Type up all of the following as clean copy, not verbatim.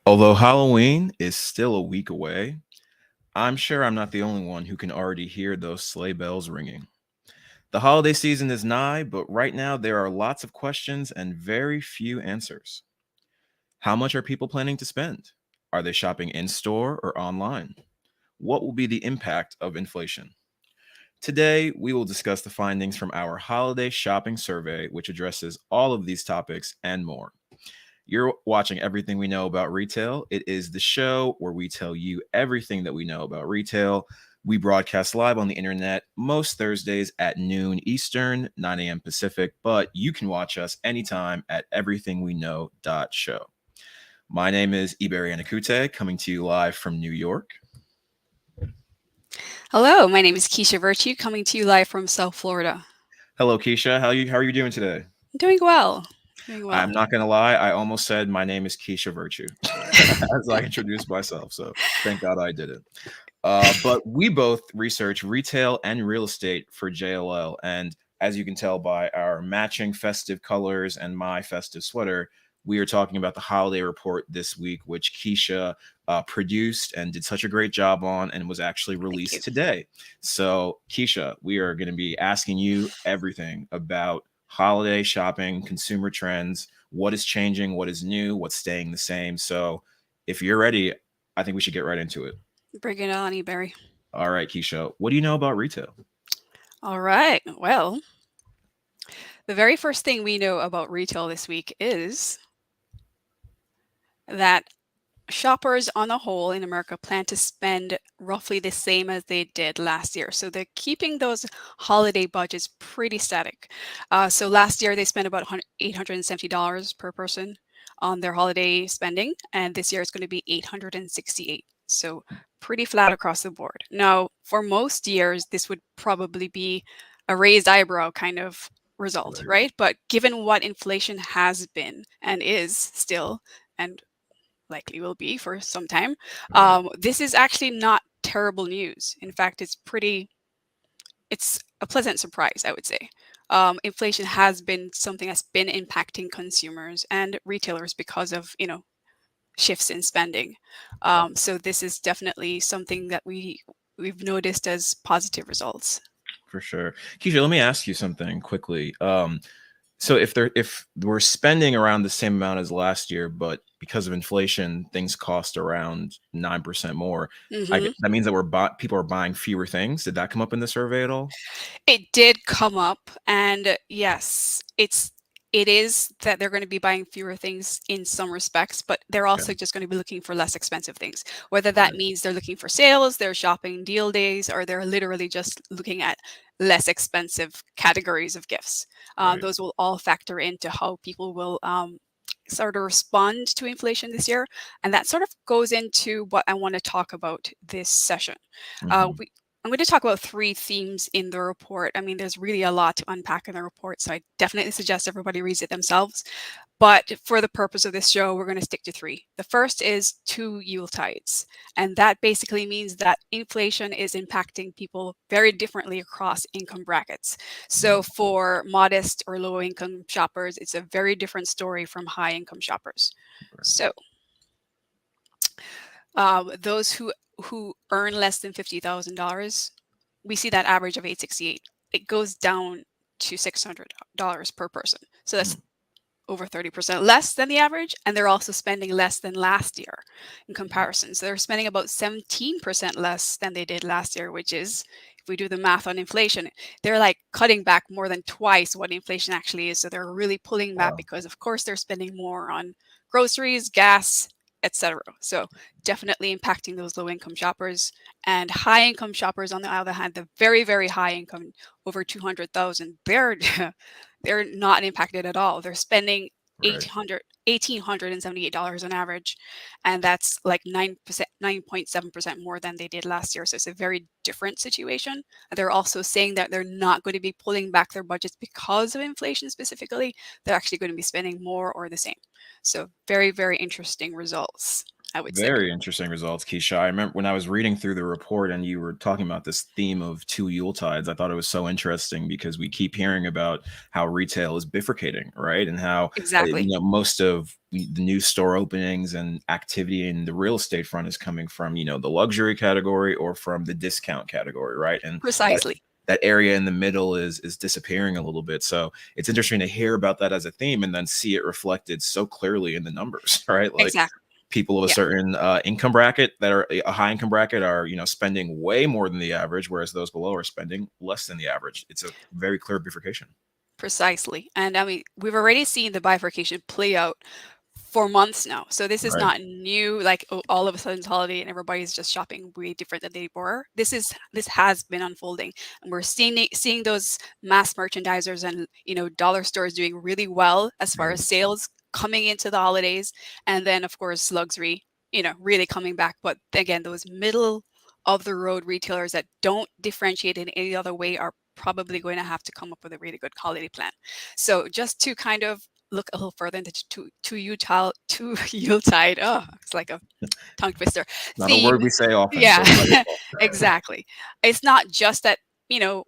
Although Halloween is still a week away, I'm sure I'm not the only one who can already hear those sleigh bells ringing. The holiday season is nigh, but right now there are lots of questions and very few answers. How much are people planning to spend? Are they shopping in store or online? What will be the impact of inflation? Today, we will discuss the findings from our holiday shopping survey, which addresses all of these topics and more. You're watching Everything We Know About Retail. It is the show where we tell you everything that we know about retail. We broadcast live on the internet most Thursdays at noon Eastern, 9 a.m. Pacific, but you can watch us anytime at everythingweknow.show. My name is Ebere Anokute, coming to you live from New York. Hello, my name is Keisha Virtue, coming to you live from South Florida. Hello, Keisha. How are you doing today? I'm doing well. Doing I'm well. not gonna lie, I almost said my name is Keisha Virtue as I introduced myself. So thank God I did it. But we both research retail and real estate for JLL. And as you can tell by our matching festive colors and my festive sweater, we are talking about the holiday report this week, which Keisha produced and did such a great job on and was actually Thank you. released today. So, Keisha, we are going to be asking you everything about holiday shopping, consumer trends, what is changing, what is new, what's staying the same. So, if you're ready, I think we should get right into it. Bring it on, Ebere. All right, Keisha, what do you know about retail? All right. Well, the very first thing we know about retail this week is that shoppers on the whole in America plan to spend roughly the same as they did last year. So they're keeping those holiday budgets pretty static. So last year they spent about $870 per person on their holiday spending, and this year it's going to be 868. So pretty flat across the board. Now, for most years, this would probably be a raised eyebrow kind of result, Right. right? But given what inflation has been and is still, and likely will be for some time. Right. This is actually not terrible news. In fact, it's a pleasant surprise, I would say. Inflation has been something that's been impacting consumers and retailers because of shifts in spending. So this is definitely something that we've noticed as positive results. For sure. Keisha, let me ask you something quickly. So if we're spending around the same amount as last year, but because of inflation, things cost around 9% more. hmm That means that people are buying fewer things. Did that come up in the survey at all? It did come up, and yes, it is that they're going to be buying fewer things in some respects, but they're Okay. also just going to be looking for less expensive things. Whether that Right. means they're looking for sales, they're shopping deal days, or they're literally just looking at less expensive categories of gifts. Right. Those will all factor into how people will sort of respond to inflation this year, and that sort of goes into what I want to talk about this session. Hmm. We I'm going to talk about three themes in the report. I mean, there's really a lot to unpack in the report, so I definitely suggest everybody reads it themselves. But for the purpose of this show, we're going to stick to three. The first is two Yuletides, and that basically means that inflation is impacting people very differently across income brackets. So for modest or low income shoppers, it's a very different story from high income shoppers. So those who earn less than $50,000, we see that average of 868. It goes down to $600 per person. So that's over 30% less than the average, and they're also spending less than last year in comparison. So they're spending about 17% less than they did last year, which is, if we do the math on inflation, they're like cutting back more than twice what inflation actually is. So they're really pulling back Wow. because, of course, they're spending more on groceries, gas, etc. So definitely impacting those low income shoppers. And high income shoppers, on the other hand, the very, very high income, over 200,000, they're not impacted at all. They're spending Right. $1,878 on average, and that's like 9%, 9.7% more than they did last year. So it's a very different situation. They're also saying that they're not going to be pulling back their budgets because of inflation specifically. They're actually going to be spending more or the same. So very, very interesting results. I would say. Very interesting results, Keisha. I remember when I was reading through the report and you were talking about this theme of two Yuletides, I thought it was so interesting because we keep hearing about how retail is bifurcating, right? And how, Exactly. most of the new store openings and activity in the real estate front is coming from, the luxury category or from the discount category, right? And that Precisely. that area in the middle is disappearing a little bit. So it's interesting to hear about that as a theme and then see it reflected so clearly in the numbers, right? Like Exactly. people of a Yeah. certain income bracket that are a high income bracket are spending way more than the average, whereas those below are spending less than the average. It's a very clear bifurcation. Precisely. And I mean, we've already seen the bifurcation play out for months now. So this is Right. not new, like, oh, all of a sudden it's holiday and everybody's just shopping way different than they were. This has been unfolding. And we're seeing those mass merchandisers and, dollar stores doing really well as far Right. as sales coming into the holidays. And then of course luxury, really coming back. But again, those middle of the road retailers that don't differentiate in any other way are probably going to have to come up with a really good holiday plan. So just to kind of look a little further into to Utah to Yuletide. Oh, it's like a tongue twister Not a word theme. we say often, Yeah, so it's not your fault. exactly. It's not just that,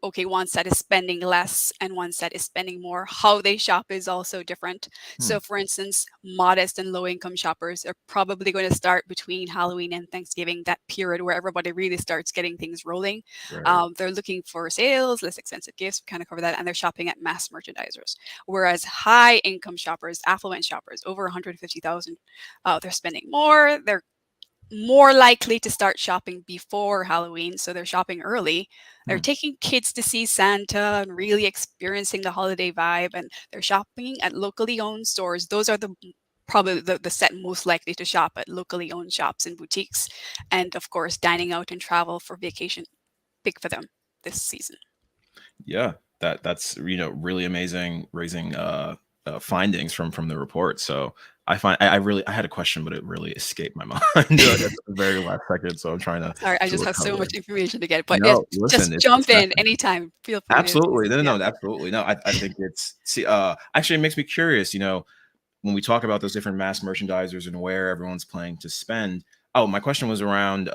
okay, one set is spending less and one set is spending more. How they shop is also different. Hmm. So, for instance, modest and low income shoppers are probably going to start between Halloween and Thanksgiving, that period where everybody really starts getting things rolling. Right. They're looking for sales, less expensive gifts, we kind of cover that, and they're shopping at mass merchandisers. Whereas high income shoppers, affluent shoppers, over 150,000, they're spending more. They're more likely to start shopping before Halloween, so they're shopping early. They're Hmm. taking kids to see Santa and really experiencing the holiday vibe, and they're shopping at locally owned stores. Those are probably the set most likely to shop at locally owned shops and boutiques. And of course, dining out and travel for vacation, big for them this season. Yeah, that's really amazing raising findings from the report. So I really I had a question, but it really escaped my mind at the very last second. So I'm trying to Sorry, I just have so recover. much information to get, but yes, No, listen, just it's jump in fascinating. anytime. Feel free to, Absolutely. No, yeah. no, no, absolutely. No, I think it's see actually it makes me curious, when we talk about those different mass merchandisers and where everyone's planning to spend. Oh, my question was around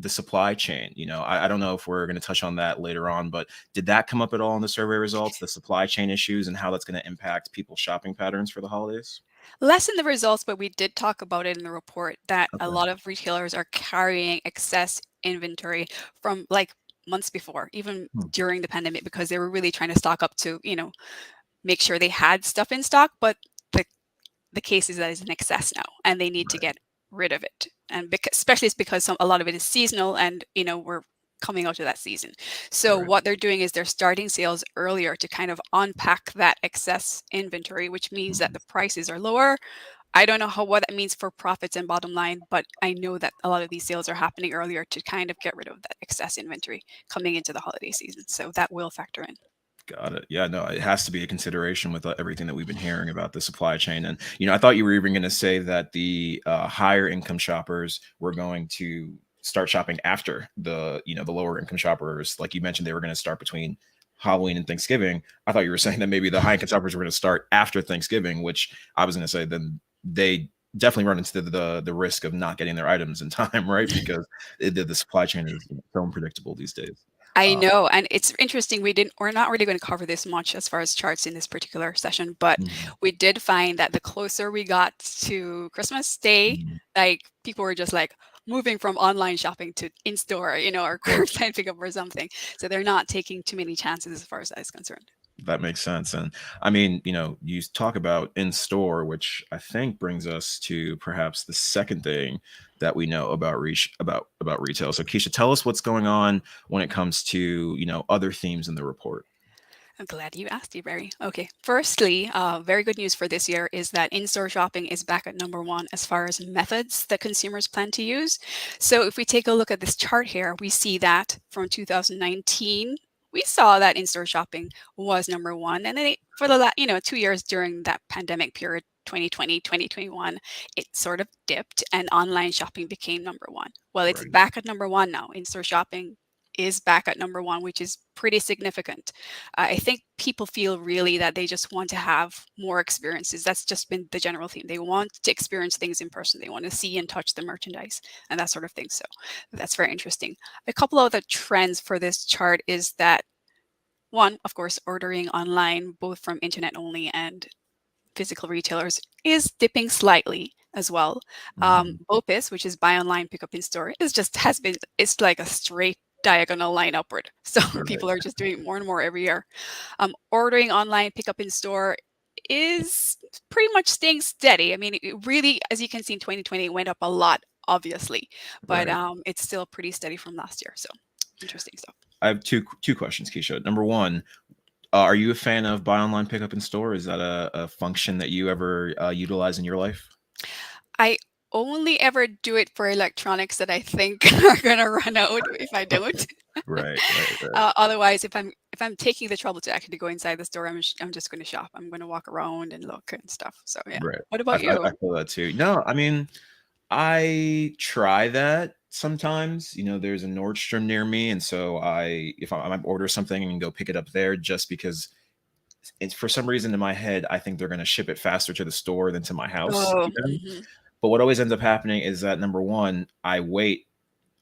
the supply chain. I don't know if we're going to touch on that later on, but did that come up at all in the survey results, the supply chain issues and how that's going to impact people's shopping patterns for the holidays? Less in the results, but we did talk about it in the report that a Okay. lot of retailers are carrying excess inventory from like months before, even Hmm. during the pandemic, because they were really trying to stock up to, make sure they had stuff in stock. But the the case is that it's in excess now, and they need to Right. get rid of it. And especially it's because a lot of it is seasonal, and we're coming out of that season. So Right. what they're doing is they're starting sales earlier to kind of unpack that excess inventory, which means that Mhm. the prices are lower. I don't know what that means for profits and bottom line, but I know that a lot of these sales are happening earlier to kind of get rid of that excess inventory coming into the holiday season. So that will factor in. Got it. Yeah, no, it has to be a consideration with everything that we've been hearing about the supply chain. And, I thought you were even going to say that the higher income shoppers were going to start shopping after the lower income shoppers. Like you mentioned, they were going to start between Halloween and Thanksgiving. I thought you were saying that maybe the high income shoppers were going to start after Thanksgiving, which I was going to say then they definitely run into the risk of not getting their items in time, right? Because the supply chain is so unpredictable these days. I Uh, know, and it's interesting. We're not really going to cover this much as far as charts in this particular session, but mhm, we did find that the closer we got to Christmas Day, mhm, like people were just like moving from online shopping to in store, or of course. curbside pickup or something. So they're not taking too many chances as far as that is concerned. That makes sense. And I mean, you talk about in store, which I think brings us to perhaps the second thing that we know about about retail. So Keisha, tell us what's going on when it comes to, other themes in the report. I'm glad you asked, Ebere. Okay, firstly, very good news for this year is that in-store shopping is back at number one as far as methods that consumers plan to use. So if we take a look at this chart here, we see that from 2019, we saw that in-store shopping was number one, and then for the 2 years during that pandemic period. 2020, 2021, it sort of dipped and online shopping became number one. Well, it's Right. back at number one now. In store shopping is back at number one, which is pretty significant. I think people feel really that they just want to have more experiences. That's just been the general theme. They want to experience things in person. They want to see and touch the merchandise and that sort of thing. So that's very interesting. A couple of the trends for this chart is that one, of course, ordering online, both from internet only and physical retailers, is dipping slightly as well. Mhm. BOPIS, which is buy online, pick up in store, is just has been it's like a straight diagonal line upward. So Right. people are just doing it more and more every year. Ordering online, pick up in store is pretty much staying steady. I mean, it really, as you can see in 2020, it went up a lot, obviously, but Right. it's still pretty steady from last year. So interesting stuff. I have two questions, Keisha. Number one, are you a fan of buy online, pickup in store? Is that a function that you ever utilize in your life? I only ever do it for electronics that I think are gonna run out if I don't. Right, right, right, Otherwise, if I'm taking the trouble to actually go inside the store, I'm just gonna shop. I'm gonna walk around and look and stuff. So yeah. right. What I, about I, I you? feel that too. No, I mean, I try that sometimes. There's a Nordstrom near me, and so if I might order something and go pick it up there, just because it's for some reason in my head, I think they're going to ship it faster to the store than to my house. Oh, Even. mhm. But what always ends up happening is that number one, I wait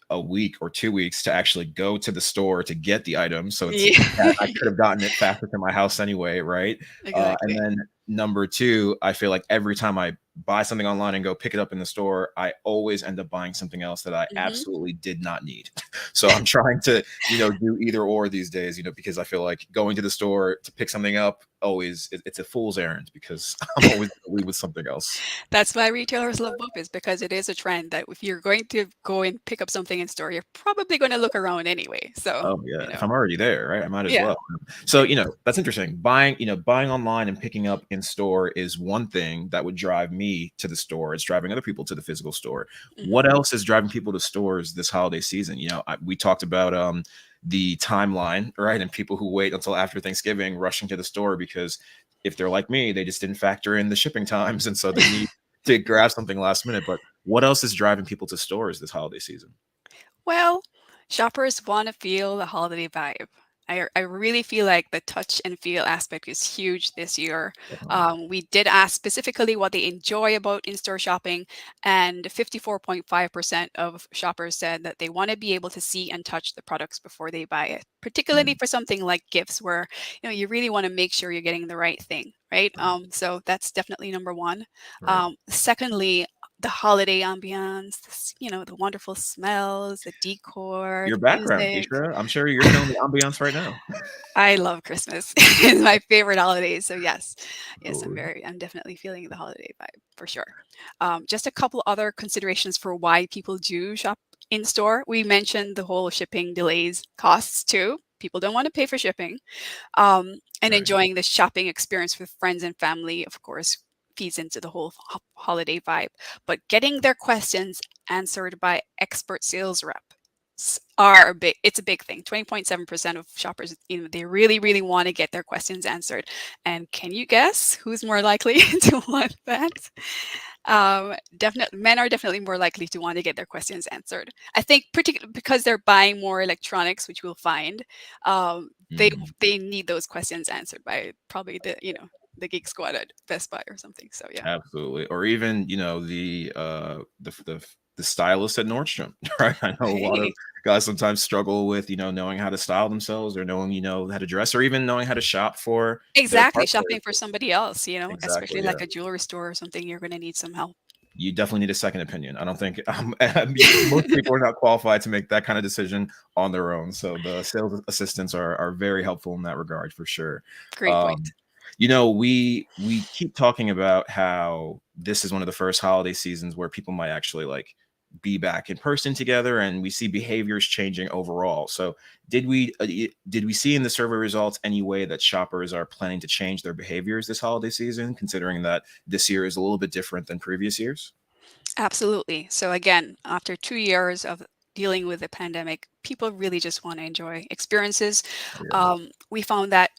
a week or 2 weeks to actually go to the store to get the item. So it's Yeah, that I could have gotten it faster to my house anyway, right? And exactly. then number two, I feel like every time I buy something online and go pick it up in the store, I always end up buying something else that I Mhm. absolutely did not need. So I'm trying to, do either or these days, because I feel like going to the store to pick something up always it's a fool's errand because I'm always going to leave with something else. That's why retailers love BOPIS because it is a trend that if you're going to go and pick up something in store, you're probably going to look around anyway. So, Oh yeah, if I'm already there, right, I might as yeah, well. So, that's interesting. Buying online and picking up in store is one thing that would drive me to the store. It's driving other people to the physical store. mhm. What else is driving people to stores this holiday season? We talked about the timeline, right? And people who wait until after Thanksgiving rushing to the store because if they're like me, they just didn't factor in the shipping times, and so they need to grab something last minute. But what else is driving people to stores this holiday season? Well, shoppers want to feel the holiday vibe. I really feel like the touch and feel aspect is huge this year. Definitely. We did ask specifically what they enjoy about in-store shopping, and 54.5% of shoppers said that they want to be able to see and touch the products before they buy it, particularly Mm, for something like gifts, where you really want to make sure you're getting the right thing, right? right, So that's definitely number one. right. Secondly, the holiday ambiance, the wonderful smells, the decor, Your the background, music. Keisha. I'm sure you're feeling the ambiance right now. I love Christmas. It's my favorite holiday. So yes, yes, Absolutely. I'm definitely feeling the holiday vibe for sure. Just a couple other considerations for why people do shop in store. We mentioned the whole shipping delays costs too. People don't want to pay for shipping. And Right. enjoying the shopping experience with friends and family, of course, feeds into the whole holiday vibe. But getting their questions answered by expert sales reps are a big it's a big thing. 20.7% of shoppers, they really really want to get their questions answered. And can you guess who's more likely to want that? Definitely, men are definitely more likely to want to get their questions answered. I think particularly because they're buying more electronics, which we'll find, they Mhm. they need those questions answered by probably the geek squad at Best Buy or something. So yeah. Absolutely. Or even, the stylist at Nordstrom, right? I know a lot of guys sometimes struggle with, knowing how to style themselves or knowing, how to dress or even knowing how to shop for their Exactly, partner. shopping for somebody else, especially Exactly. like Yeah. a jewelry store or something, you're gonna need some help. You definitely need a second opinion. I don't think most people are not qualified to make that kind of decision on their own. So the sales assistants are very helpful in that regard for sure. Great Um, point. we keep talking about how this is one of the first holiday seasons where people might actually like be back in person together, and we see behaviors changing overall. So did we see in the survey results any way that shoppers are planning to change their behaviors this holiday season, considering that this year is a little bit different than previous years? Absolutely. So again, after 2 years of dealing with the pandemic, people really just want to enjoy experiences. Yeah. We found that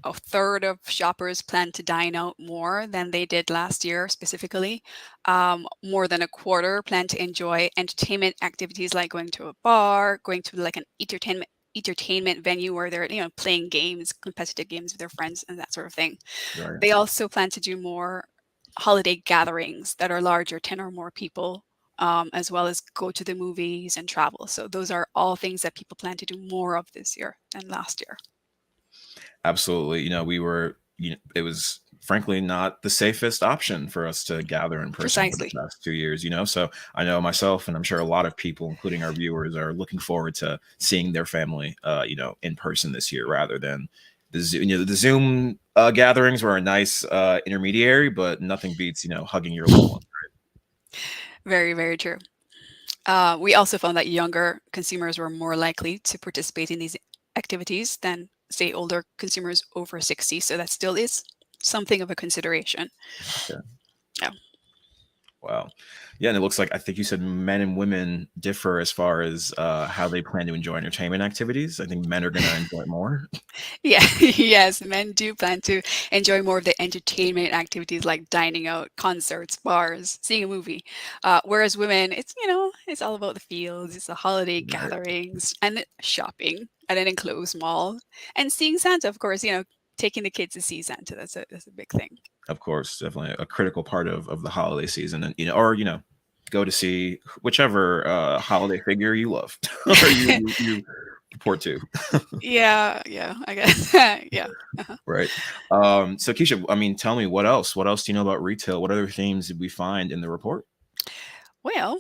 a third of shoppers plan to dine out more than they did last year, specifically. More than a quarter plan to enjoy entertainment activities like going to a bar, going to like an entertainment entertainment venue where they're, playing games, competitive games with their friends and that sort of thing. Right. They also plan to do more holiday gatherings that are larger, 10 or more people, as well as go to the movies and travel. So those are all things that people plan to do more of this year than last year. Absolutely. It was frankly not the safest option for us to gather in person for the Precisely. past 2 years. So I know myself, and I'm sure a lot of people, including our viewers, are looking forward to seeing their family, in person this year rather than the Zoom gatherings were a nice intermediary, but nothing beats, hugging your loved one. Very, very true. We also found that younger consumers were more likely to participate in these activities than, say, older consumers over 60. So that still is something of a consideration. Okay. Yeah, Wow. Yeah, and it looks like I think you said men and women differ as far as how they plan to enjoy entertainment activities. I think men are going to enjoy it more. yeah, yes, men do plan to enjoy more of the entertainment activities like dining out, concerts, bars, seeing a movie. Whereas women, it's all about the fields, it's the holiday Right. gatherings and shopping at an enclosed mall and seeing Santa, of course, taking the kids to see Santa. That's a big thing. Of course, definitely a critical part of the holiday season, and or go to see whichever holiday figure you love or you report to. Yeah, yeah, I guess. Yeah. Uh-huh. Right. So Keisha, I mean, tell me what else? What else do you know about retail? What other themes did we find in the report? Well,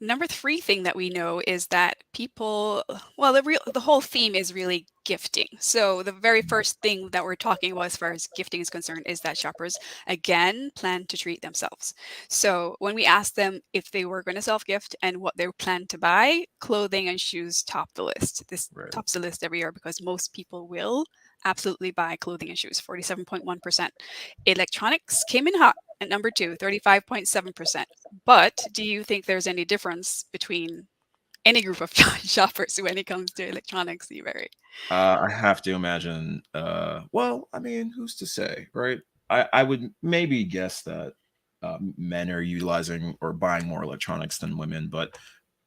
number three thing that we know is that people, well, the whole theme is really gifting. So the very first thing that we're talking about as far as gifting is concerned is that shoppers again plan to treat themselves. So when we asked them if they were going to self gift and what they plan to buy, clothing and shoes top the list. This Right. tops the list every year because most people will absolutely buy clothing and shoes. 47.1%. Electronics came in hot at number two, 35.7%. But do you think there's any difference between any group of shoppers when it comes to electronics, Ebere? I have to imagine. Well, I mean, who's to say, right? I would maybe guess that men are utilizing or buying more electronics than women, but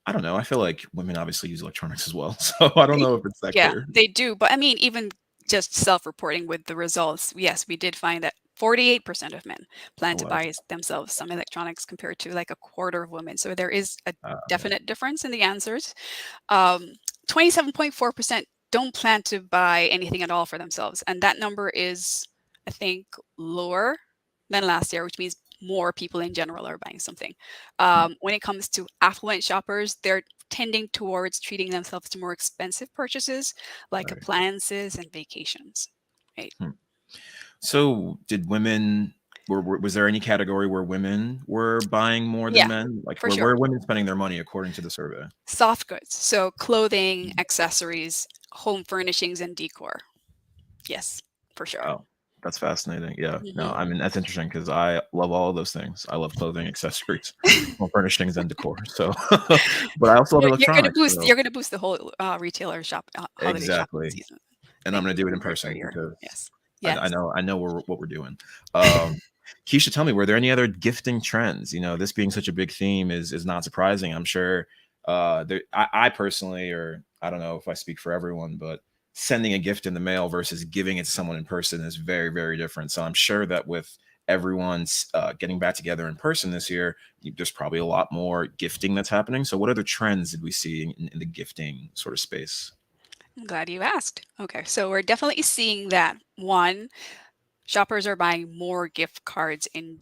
I don't know. I feel like women obviously use electronics as well, so I don't Y- know if it's that Yeah, clear. they do. But I mean, even just self-reporting with the results, yes, we did find that 48% of men plan Oh to well. buy themselves some electronics compared to like a quarter of women. So there is a Okay. definite difference in the answers. Um, 27.4% don't plan to buy anything at all for themselves. And that number is, I think, lower than last year, which means more people in general are buying something. Hmm. When it comes to affluent shoppers, they're tending towards treating themselves to more expensive purchases like Right. appliances and vacations. Right. Hmm. So, did women? Was there any category where women were buying more than Yeah, men? Like, for where sure. are women spending their money according to the survey? Soft goods. So clothing, accessories, home furnishings, and decor. Yes, for sure. Wow, that's fascinating. Yeah, no, Mhm. I mean that's interesting because I love all of those things. I love clothing, accessories, home furnishings, and decor. So, but I also love You're gonna electronics. boost So you're gonna boost the whole, retailer holiday shopping exactly, season. and I'm Make gonna it do it even in greater person year. because Yes. I Yes. know what we're doing. Um, Keisha, tell me, were there any other gifting trends? This being such a big theme is not surprising. I'm sure. I personally, or I don't know if I speak for everyone, but sending a gift in the mail versus giving it to someone in person is very, very different. So I'm sure that with everyone's getting back together in person this year, there's probably a lot more gifting that's happening. So what other trends did we see in the gifting sort of space? I'm glad you asked. Okay, so we're definitely seeing that. One, shoppers are buying more gift cards in,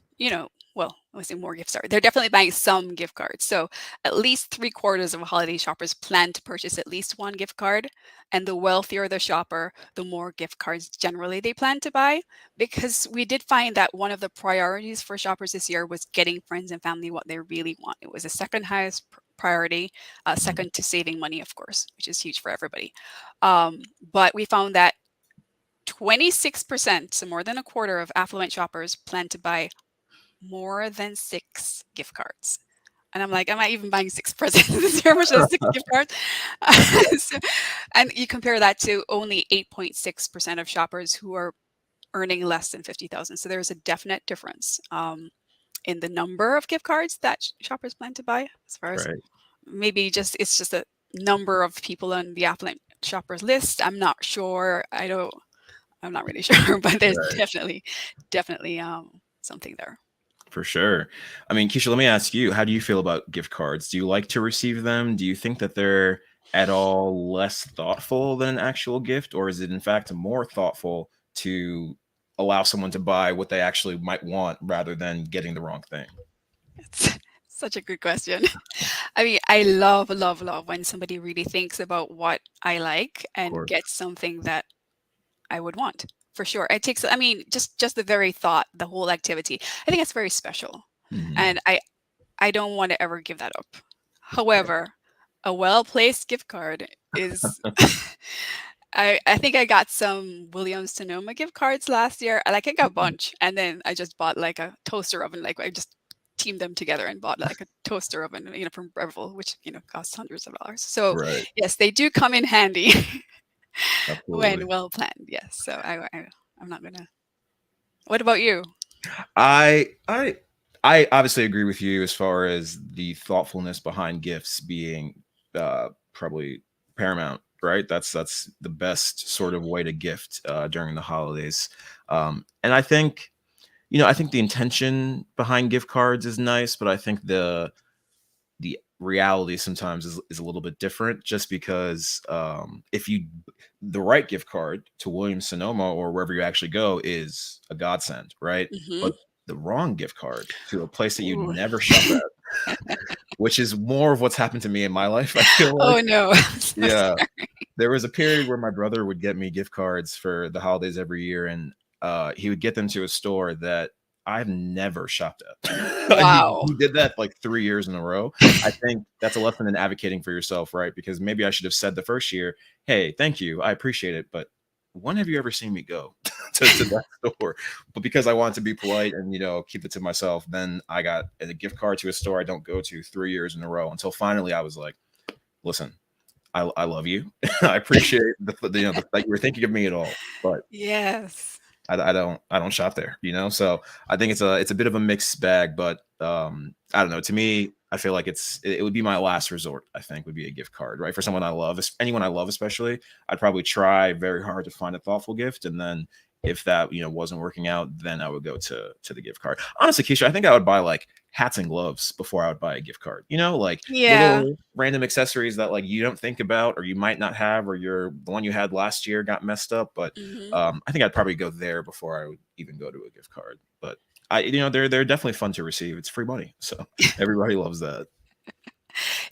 well, I would say more gift cards. They're definitely buying some gift cards. So at least three-quarters of holiday shoppers plan to purchase at least one gift card. And the wealthier the shopper, the more gift cards generally they plan to buy. Because we did find that one of the priorities for shoppers this year was getting friends and family what they really want. It was the second highest priority, Mm. second to saving money, of course, which is huge for everybody. But we found that 26%, so more than a quarter of affluent shoppers plan to buy more than six gift cards. And I'm like, am I even buying six presents this year? Much as six gift cards. So, and you compare that to only 8.6% of shoppers who are earning less than 50,000. So there's a definite difference in the number of gift cards that shoppers plan to buy as far as Right. maybe just it's just a number of people on the affluent shoppers list. I'm not sure. I'm not really sure, but there's Right. definitely something there. For sure. I mean, Keisha, let me ask you, how do you feel about gift cards? Do you like to receive them? Do you think that they're at all less thoughtful than an actual gift, or is it in fact more thoughtful to allow someone to buy what they actually might want rather than getting the wrong thing? It's such a good question. I mean, I love, love, love when somebody really thinks about what I like Of and course. gets something that I would want. For sure. It takes, I mean, just the very thought, the whole activity. I think it's very special. Hmm. And I don't want to ever give that up. However, a well-placed gift card is I think I got some Williams Sonoma gift cards last year. I got a bunch, and then I just bought like a toaster oven. Like I just teamed them together and bought like a toaster oven, from Breville, which costs hundreds of dollars. So Right. yes, they do come in handy when Absolutely. well planned. Yes. So I'm not gonna. What about you? I I I obviously agree with you as far as the thoughtfulness behind gifts being probably paramount, right? That's the best sort of way to gift during the holidays. And I think the intention behind gift cards is nice, but I think the reality sometimes is a little bit different just because if you the right gift card to Williams Sonoma or wherever you actually go is a godsend, right? Hmm. But the wrong gift card to a place that you'd Ooh. never shop at, which is more of what's happened to me in my life, I feel like. Oh no. So Yeah, sorry. there was a period where my brother would get me gift cards for the holidays every year, and he would get them to a store that I've never shopped at. Wow. He did that like 3 years in a row. I think that's a lesson in advocating for yourself, right? Because maybe I should have said the first year, "Hey, thank you, I appreciate it, but when have you ever seen me go to that store?" But because I wanted to be polite and keep it to myself, then I got a gift card to a store I don't go to 3 years in a row until finally I was like, "Listen, I love you. I appreciate that you were thinking of me at all, but Yes. I don't shop there, So I think it's a bit of a mixed bag, but I don't know. To me, I feel like it would be my last resort. I think would be a gift card, right? For someone I love, anyone I love, especially. I'd probably try very hard to find a thoughtful gift, and then if that wasn't working out, then I would go to the gift card. Honestly, Keisha, I think I would buy like hats and gloves before I would buy a gift card. Like Yeah. little random accessories that like you don't think about or you might not have, or the one you had last year got messed up, but Hmm. I think I'd probably go there before I would even go to a gift card. But they're definitely fun to receive. It's free money, so everybody loves that.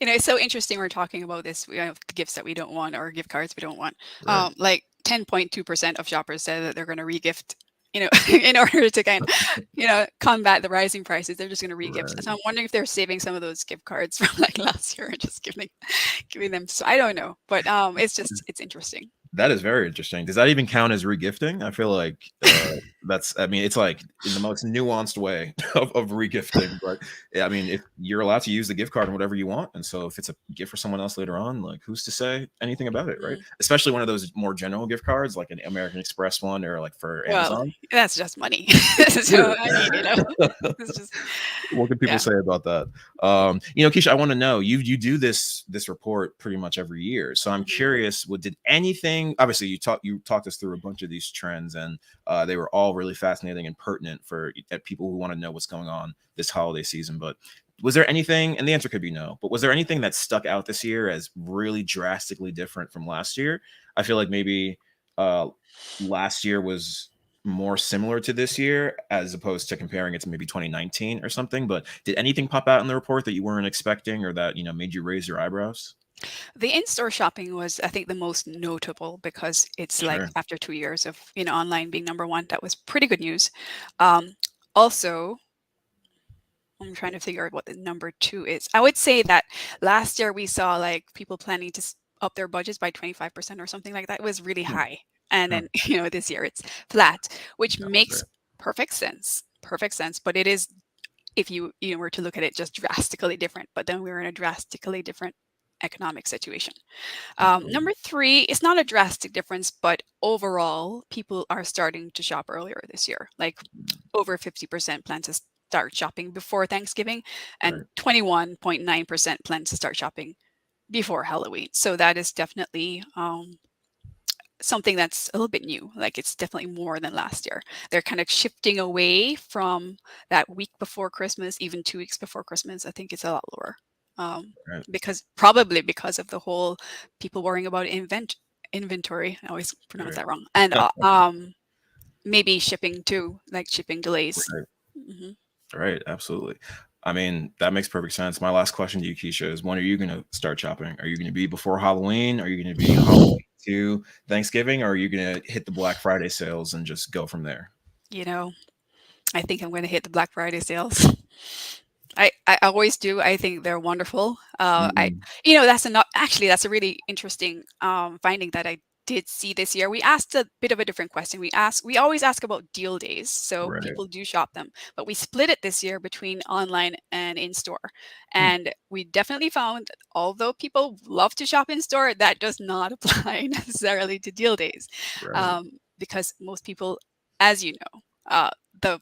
It's so interesting we're talking about this, the gifts that we don't want or gift cards we don't want. Right. Like 10.2% of shoppers said that they're going to regift, in order to kind of, combat the rising prices. They're just going to regift. So Right. I'm wondering if they're saving some of those gift cards from like last year and just giving them. So I don't know, but it's interesting. That is very interesting. Does that even count as regifting? I feel like I mean, it's like in the most nuanced way of regifting. But yeah, I mean, if you're allowed to use the gift card and whatever you want, and so if it's a gift for someone else later on, like who's to say anything about it, right? Mhm. Especially one of those more general gift cards, like an American Express one or like for Well, Amazon. that's just money. So True. I mean, it's just What can people yeah. say about that? Keisha, I want to know you do this report pretty much every year, so I'm Mhm. curious. What did anything? Obviously, you talked us through a bunch of these trends, and they were all really fascinating and pertinent for people who want to know what's going on this holiday season. But was there anything? And the answer could be no. But was there anything that stuck out this year as really drastically different from last year? I feel like maybe uh, last year was more similar to this year as opposed to comparing it to maybe 2019 or something. But did anything pop out in the report that you weren't expecting or that, made you raise your eyebrows? The in-store shopping was, I think, the most notable because it's like Sure. after 2 years of online being number one, that was pretty good news. Um, Also, I'm trying to figure out what the number two is. I would say that last year we saw like people planning to up their budgets by 25% or something like that. It was really Hmm. high. And Huh. then, this year it's flat, which I love makes that. perfect sense. Perfect sense. But it is, if you were to look at it, just drastically different. But then we're in a drastically different economic situation. Absolutely. Number three, it's not a drastic difference, but overall, people are starting to shop earlier this year. Like over 50% plan to start shopping before Thanksgiving, and Right. 21.9% plan to start shopping before Halloween. So that is definitely something that's a little bit new. Like it's definitely more than last year. They're kind of shifting away from that week before Christmas, even 2 weeks before Christmas. I think it's a lot lower, Right. because probably because of the whole people worrying about inventory. I always pronounce Right. that wrong, and maybe shipping too, like shipping delays. Right. Hmm. Right. Absolutely. I mean, that makes perfect sense. My last question to you, Keisha, is when are you going to start shopping? Are you going to be before Halloween? Are you going to be Halloween to Thanksgiving? Or are you going to hit the Black Friday sales and just go from there? You know, I think I'm going to hit the Black Friday sales. I always do. I think they're wonderful. Mhm. That's not actually that's a really interesting finding that I did see this year. We asked a bit of a different question. We always ask about deal days, so Right. people do shop them, but we split it this year between online and in store. Hmm. And we definitely found, although people love to shop in store, that does not apply necessarily to deal days, Right. because most people, as you know, the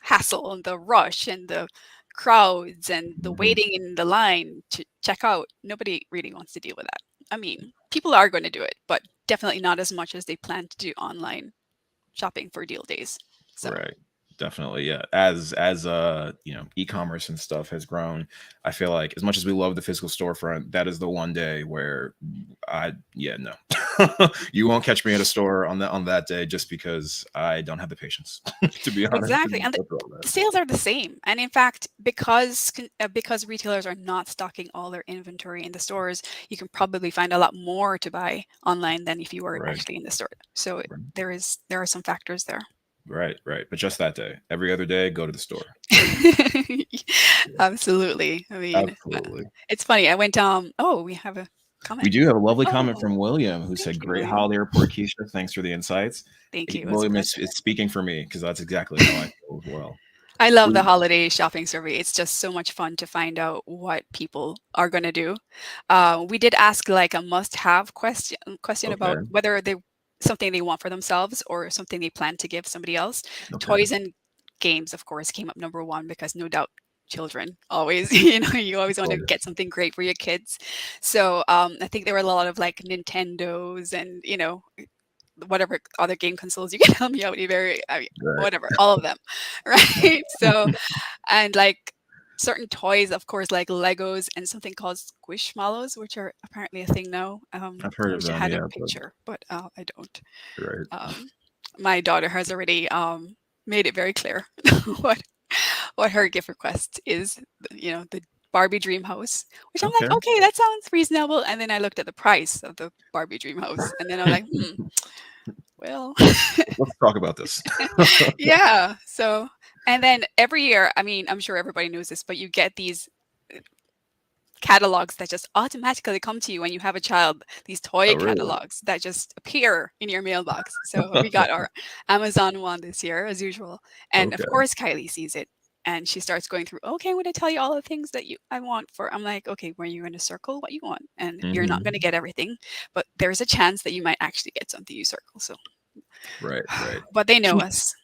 hassle and the rush and the crowds and the Mhm. waiting in the line to check out, nobody really wants to deal with that. I mean, people are going to do it, but definitely not as much as they plan to do online shopping for deal days. So Right. Definitely. Yeah. As e-commerce and stuff has grown, I feel like as much as we love the physical storefront, that is the one day where no. You won't catch me at a store on that day just because I don't have the patience, to be honest, to exactly, and go through all that. the sales are the same. And in fact, because retailers are not stocking all their inventory in the stores, you can probably find a lot more to buy online than if you were Right. actually in the store. So Right. there are some factors there. Right. Right. But just that day. Every other day, go to the store. Yeah. Absolutely. I mean, Absolutely. it's funny. I went, oh, we have a We comment. do have a lovely comment Oh, from William who thank said, you, "Great William. holiday report, Keisha. Thanks for the insights." Thank you. It was a William pleasure. is speaking for me because that's exactly how I feel as well. I love the We holiday shopping survey. It's just so much fun to find out what people are going to do. We did ask like a must-have question Okay. about whether they something they want for themselves or something they plan to give somebody else. Okay. Toys and games, of course, came up number one because no doubt children always, you always Of want to course. get something great for your kids. So I think there were a lot of like Nintendos and whatever other game consoles you can help me out. I mean, Right. whatever, all of them, right? So and like certain toys, of course, like Legos and something called Squishmallows, which are apparently a thing now. I've heard I of wish I them, had a yeah, but picture, but I don't. right. Um, my daughter has already made it very clear what what her gift request is. The Barbie dream house, which I'm like, Okay. okay, that sounds reasonable. And then I looked at the price of the Barbie dream house, and then I'm like, well, Let's talk about this. yeah. So, and then every year, I mean, I'm sure everybody knows this, but you get these catalogs that just automatically come to you when you have a child, these toy Oh, really? catalogs that just appear in your mailbox. So we got our Amazon one this year, as usual. And of Okay. course, Kylie sees it and she starts going through, okay, I'm going to tell you all the things that I want for. I'm like, okay, where you're going to circle what you want. And you're not going to Mhm. get everything, but there's a chance that you might actually get something you circle. So, Right, right. but they know Ke us.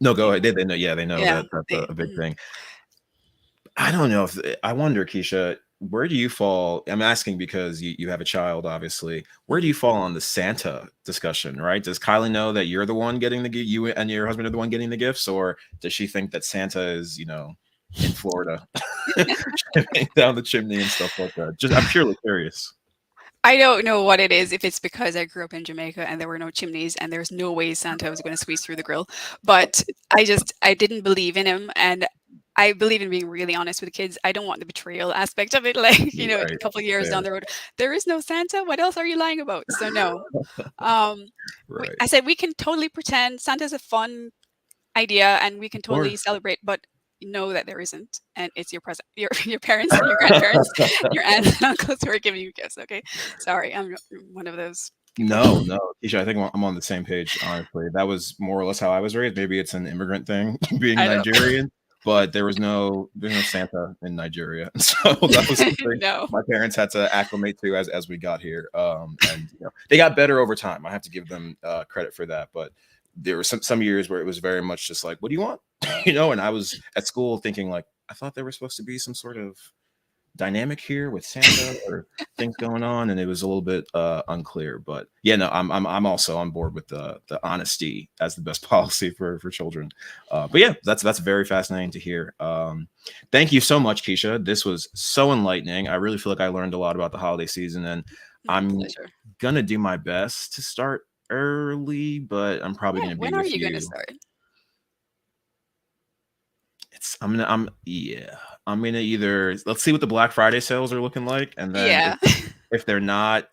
No, They go ahead. know. They know, yeah, they know Yeah. that that's They, a big mhm, thing. I don't know if I wonder, Keisha, where do you fall? I'm asking because you have a child, obviously. Where do mhm. you fall on the Santa discussion, right? Does Kylie know that you're the one getting the you and your husband are the one getting the gifts, or does she think that Santa is, in Florida, shipping down the chimney and stuff like that? Just I'm purely curious. I don't know what it is, if it's because I grew up in Jamaica and there were no chimneys and there's no way Santa was going to squeeze through the grill. But I didn't believe in him. And I believe in being really honest with the kids. I don't want the betrayal aspect of it. Like, a Right. couple of years Fair. down the road, there is no Santa. What else are you lying about? So, no. Um, Right. I said, we can totally pretend Santa's a fun idea and we can Of totally course. celebrate, but know that there isn't. And it's your present, your parents and your grandparents, your aunts and uncles who are giving you gifts. Okay. Sorry. I'm one of those people. No, no, Keisha, I think I'm on the same page, honestly. That was more or less how I was raised. Maybe it's an immigrant thing being I know. Nigerian, but there's no Santa in Nigeria. So that was something No. my parents had to acclimate to as we got here. And they got better over time. I have to give them credit for that. But there were some years where it was very much just like, what do you want? You know, and I was at school thinking like, I thought there was supposed to be some sort of dynamic here with Santa or things going on, and it was a little bit unclear. But yeah, no, I'm also on board with the honesty as the best policy for children. But yeah, that's very fascinating to hear. Thank you so much, Keisha. This was so enlightening. I really feel like I learned a lot about the holiday season, and My I'm pleasure. gonna do my best to start early, but I'm probably Yeah, gonna be when are with you gonna you. start? I'm yeah. I'm gonna either let's see what the Black Friday sales are looking like, and then Yeah. if they're not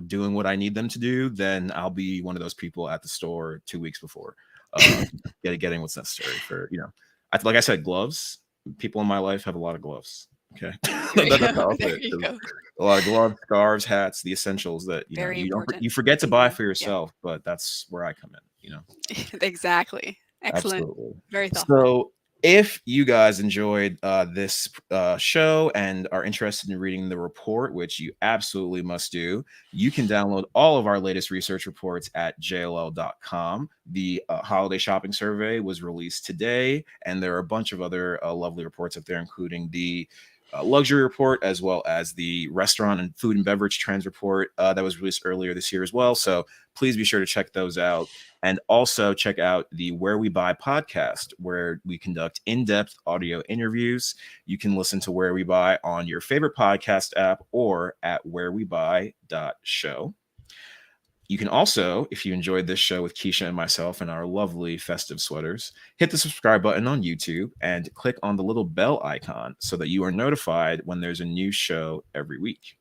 doing what I need them to do, then I'll be one of those people at the store 2 weeks before, getting what's necessary for like I said, gloves. People in my life have a lot of gloves. Okay, There you that's go. how I'll say There it. you 'Cause go. a lot of gloves, scarves, hats, the essentials that Very you important. forget to buy for Yeah, yourself, but that's where I come in. exactly. Excellent. Absolutely. Very thoughtful. So, if you guys enjoyed this show and are interested in reading the report, which you absolutely must do, you can download all of our latest research reports at jll.com. The holiday shopping survey was released today, and there are a bunch of other lovely reports up there, including the luxury report, as well as the restaurant and food and beverage trends report that was released earlier this year as well. So, please be sure to check those out. And also check out the Where We Buy podcast, where we conduct in depth audio interviews. You can listen to Where We Buy on your favorite podcast app or at wherewebuy.show. You can also, if you enjoyed this show with Keisha and myself in our lovely festive sweaters, hit the subscribe button on YouTube and click on the little bell icon so that you are notified when there's a new show every week.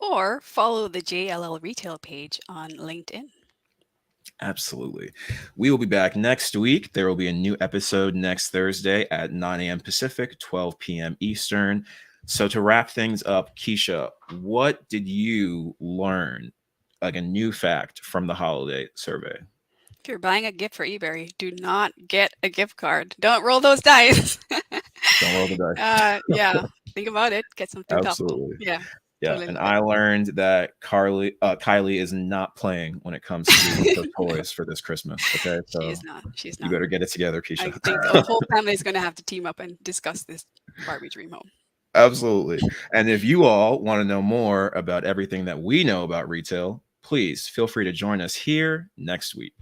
Or follow the JLL retail page on LinkedIn. Absolutely. We will be back next week. There will be a new episode next Thursday at 9 a.m. Pacific, 12 p.m. Eastern. So, to wrap things up, Keisha, what did you learn, like a new fact from the holiday survey? If you're buying a gift for Ebere, do not get a gift card. Don't roll those dice. Don't roll the dice. Yeah, think about it. Get something thoughtful. Absolutely. Yeah, Yeah. totally And love it. I learned that Kylie is not playing when it comes to her toys for this Christmas. Okay. She So, is not. She's you not. better get it together, I Keisha. think the whole family is going to have to team up and discuss this Barbie dream home. Absolutely. And if you all want to know more about everything that we know about retail, please feel free to join us here next week.